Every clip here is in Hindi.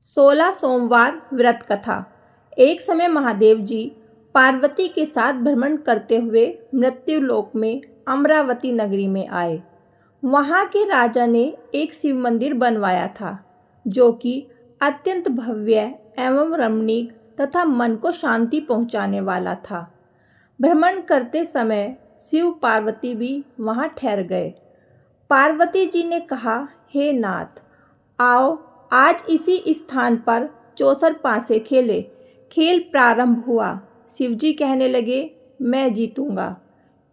16 सोमवार व्रत कथा। एक समय महादेव जी पार्वती के साथ भ्रमण करते हुए मृत्युलोक में अमरावती नगरी में आए। वहाँ के राजा ने एक शिव मंदिर बनवाया था जो कि अत्यंत भव्य एवं रमणीक तथा मन को शांति पहुँचाने वाला था। भ्रमण करते समय शिव पार्वती भी वहाँ ठहर गए। पार्वती जी ने कहा, हे नाथ, आओ आज इसी स्थान पर चौसर पासे खेले। खेल प्रारंभ हुआ। शिवजी कहने लगे, मैं जीतूंगा।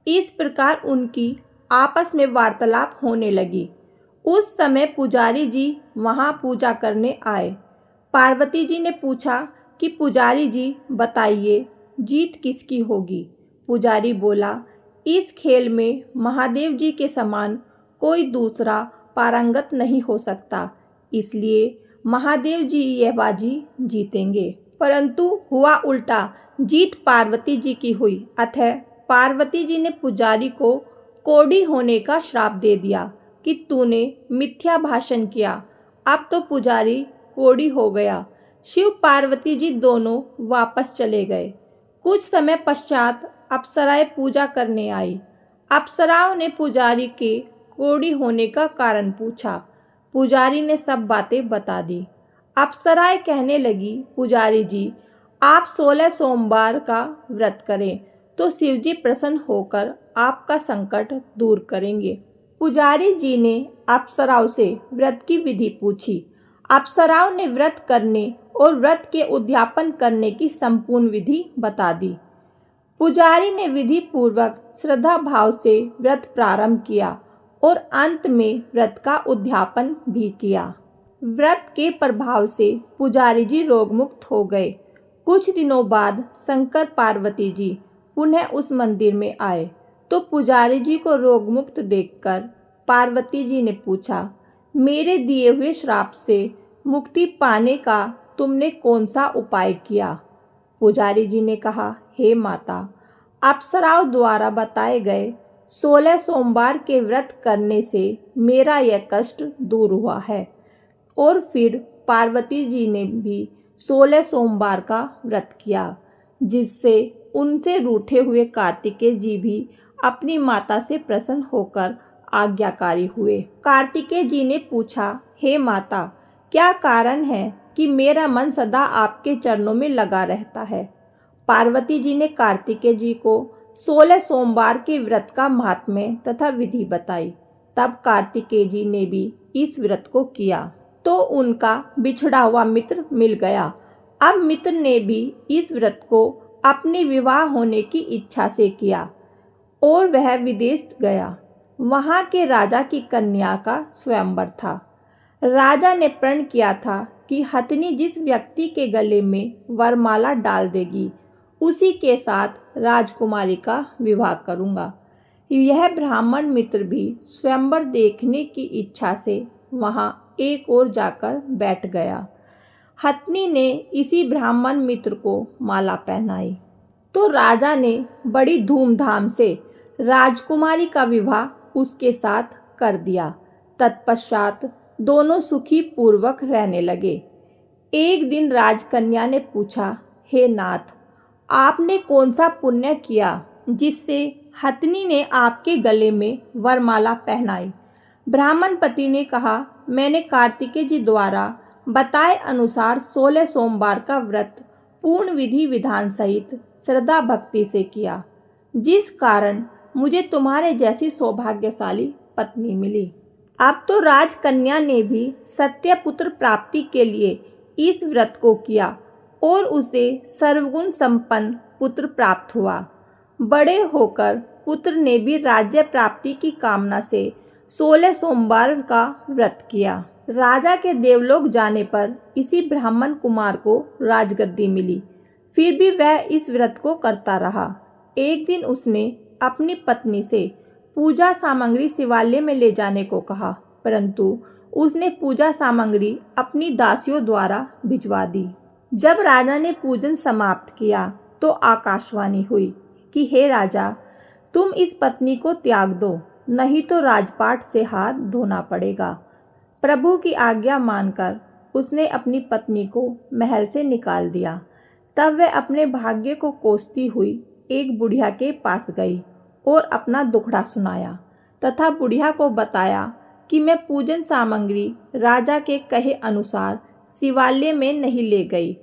इस प्रकार उनकी आपस में वार्तालाप होने लगी। उस समय पुजारी जी वहां पूजा करने आए। पार्वती जी ने पूछा कि पुजारी जी बताइए, जीत किसकी होगी। पुजारी बोला, इस खेल में महादेव जी के समान कोई दूसरा पारंगत नहीं हो सकता, इसलिए महादेव जी यह बाजी जीतेंगे। परंतु हुआ उल्टा, जीत पार्वती जी की हुई। अतः पार्वती जी ने पुजारी को कोढ़ी होने का श्राप दे दिया कि तूने मिथ्या भाषण किया। अब तो पुजारी कोढ़ी हो गया। शिव पार्वती जी दोनों वापस चले गए। कुछ समय पश्चात अप्सराएं पूजा करने आई। अप्सराओं ने पुजारी के कोढ़ी होने का कारण पूछा। पुजारी ने सब बातें बता दी। अप्सराएं कहने लगी, पुजारी जी, आप 16 सोमवार का व्रत करें तो शिवजी प्रसन्न होकर आपका संकट दूर करेंगे। पुजारी जी ने अप्सराओं से व्रत की विधि पूछी। अप्सराओं ने व्रत करने और व्रत के उद्यापन करने की संपूर्ण विधि बता दी। पुजारी ने विधि पूर्वक श्रद्धा भाव से व्रत प्रारंभ किया और अंत में व्रत का उद्यापन भी किया। व्रत के प्रभाव से पुजारी जी रोगमुक्त हो गए। कुछ दिनों बाद शंकर पार्वती जी पुनः उस मंदिर में आए तो पुजारी जी को रोगमुक्त देखकर पार्वती जी ने पूछा, मेरे दिए हुए श्राप से मुक्ति पाने का तुमने कौन सा उपाय किया। पुजारी जी ने कहा, हे माता, अप्सराओं द्वारा बताए गए 16 सोमवार के व्रत करने से मेरा यह कष्ट दूर हुआ है। और फिर पार्वती जी ने भी 16 सोमवार का व्रत किया, जिससे उनसे रूठे हुए कार्तिकेय जी भी अपनी माता से प्रसन्न होकर आज्ञाकारी हुए। कार्तिकेय जी ने पूछा, हे माता, क्या कारण है कि मेरा मन सदा आपके चरणों में लगा रहता है। पार्वती जी ने कार्तिकेय जी को 16 सोमवार के व्रत का महात्म्य तथा विधि बताई। तब कार्तिकेय जी ने भी इस व्रत को किया तो उनका बिछड़ा हुआ मित्र मिल गया। अब मित्र ने भी इस व्रत को अपने विवाह होने की इच्छा से किया और वह विदेश गया। वहाँ के राजा की कन्या का स्वयंवर था। राजा ने प्रण किया था कि हथिनी जिस व्यक्ति के गले में वरमाला डाल देगी, उसी के साथ राजकुमारी का विवाह करूँगा। यह ब्राह्मण मित्र भी स्वयंवर देखने की इच्छा से वहाँ एक ओर जाकर बैठ गया। हथिनी ने इसी ब्राह्मण मित्र को माला पहनाई तो राजा ने बड़ी धूमधाम से राजकुमारी का विवाह उसके साथ कर दिया। तत्पश्चात दोनों सुखी पूर्वक रहने लगे। एक दिन राजकन्या ने पूछा, हे नाथ, आपने कौन सा पुण्य किया जिससे हथिनी ने आपके गले में वरमाला पहनाई। ब्राह्मण पति ने कहा, मैंने कार्तिकेय जी द्वारा बताए अनुसार 16 सोमवार का व्रत पूर्ण विधि विधान सहित श्रद्धा भक्ति से किया, जिस कारण मुझे तुम्हारे जैसी सौभाग्यशाली पत्नी मिली। अब तो राजकन्या ने भी सत्य पुत्र प्राप्ति के लिए इस व्रत को किया और उसे सर्वगुण संपन्न पुत्र प्राप्त हुआ। बड़े होकर पुत्र ने भी राज्य प्राप्ति की कामना से 16 सोमवार का व्रत किया। राजा के देवलोक जाने पर इसी ब्राह्मण कुमार को राजगद्दी मिली। फिर भी वह इस व्रत को करता रहा। एक दिन उसने अपनी पत्नी से पूजा सामग्री शिवालय में ले जाने को कहा, परंतु उसने पूजा सामग्री अपनी दासियों द्वारा भिजवा दी। जब राजा ने पूजन समाप्त किया तो आकाशवाणी हुई कि हे राजा, तुम इस पत्नी को त्याग दो, नहीं तो राजपाट से हाथ धोना पड़ेगा। प्रभु की आज्ञा मानकर उसने अपनी पत्नी को महल से निकाल दिया। तब वह अपने भाग्य को कोसती हुई एक बुढ़िया के पास गई और अपना दुखड़ा सुनाया तथा बुढ़िया को बताया कि मैं पूजन सामग्री राजा के कहे अनुसार शिवालय में नहीं ले गई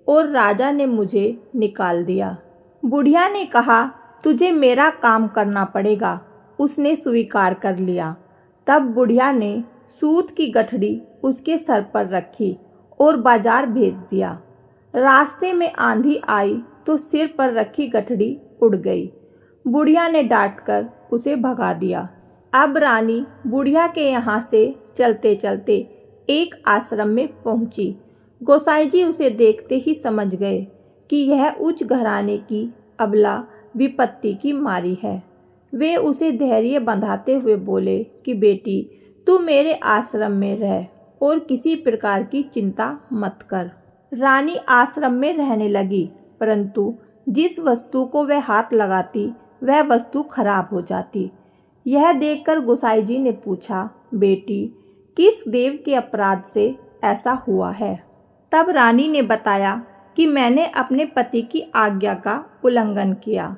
और राजा ने मुझे निकाल दिया। बुढ़िया ने कहा, तुझे मेरा काम करना पड़ेगा। उसने स्वीकार कर लिया। तब बुढ़िया ने सूत की गठड़ी उसके सर पर रखी और बाजार भेज दिया। रास्ते में आंधी आई तो सिर पर रखी गठड़ी उड़ गई। बुढ़िया ने डांटकर उसे भगा दिया। अब रानी बुढ़िया के यहाँ से चलते चलते एक आश्रम में पहुंची। गोसाई जी उसे देखते ही समझ गए कि यह उच्च घराने की अबला विपत्ति की मारी है। वे उसे धैर्य बंधाते हुए बोले कि बेटी, तू मेरे आश्रम में रह और किसी प्रकार की चिंता मत कर। रानी आश्रम में रहने लगी, परंतु जिस वस्तु को वह हाथ लगाती वह वस्तु खराब हो जाती। यह देखकर गोसाई जी ने पूछा, बेटी, किस देव के अपराध से ऐसा हुआ है? तब रानी ने बताया कि मैंने अपने पति की आज्ञा का उल्लंघन किया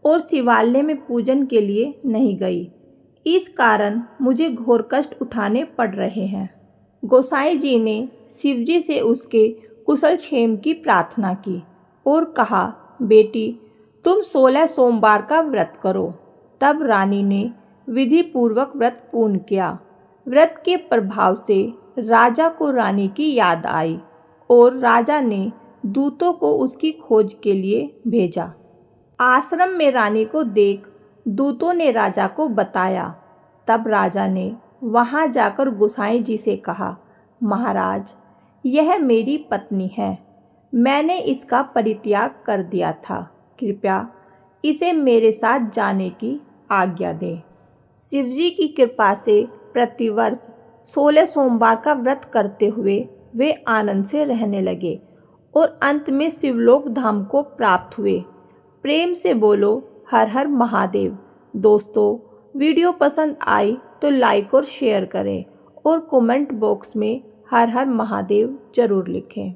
और शिवालय में पूजन के लिए नहीं गई। इस कारण मुझे घोर कष्ट उठाने पड़ रहे हैं। गोसाई जी ने शिवजी से उसके कुशल क्षेम की प्रार्थना की और कहा, बेटी, तुम 16 सोमवार का व्रत करो। तब रानी ने विधि पूर्वक व्रत पूर्ण किया। व्रत के प्रभाव से राजा को रानी की याद आई और राजा ने दूतों को उसकी खोज के लिए भेजा। आश्रम में रानी को देख दूतों ने राजा को बताया। तब राजा ने वहां जाकर गोसाई जी से कहा, महाराज, यह मेरी पत्नी है। मैंने इसका परित्याग कर दिया था। कृपया इसे मेरे साथ जाने की आज्ञा दें। शिवजी की कृपा से प्रतिवर्ष 16 सोमवार का व्रत करते हुए वे आनंद से रहने लगे और अंत में शिवलोक धाम को प्राप्त हुए। प्रेम से बोलो हर हर महादेव। दोस्तों, वीडियो पसंद आई तो लाइक और शेयर करें और कमेंट बॉक्स में हर हर महादेव जरूर लिखें।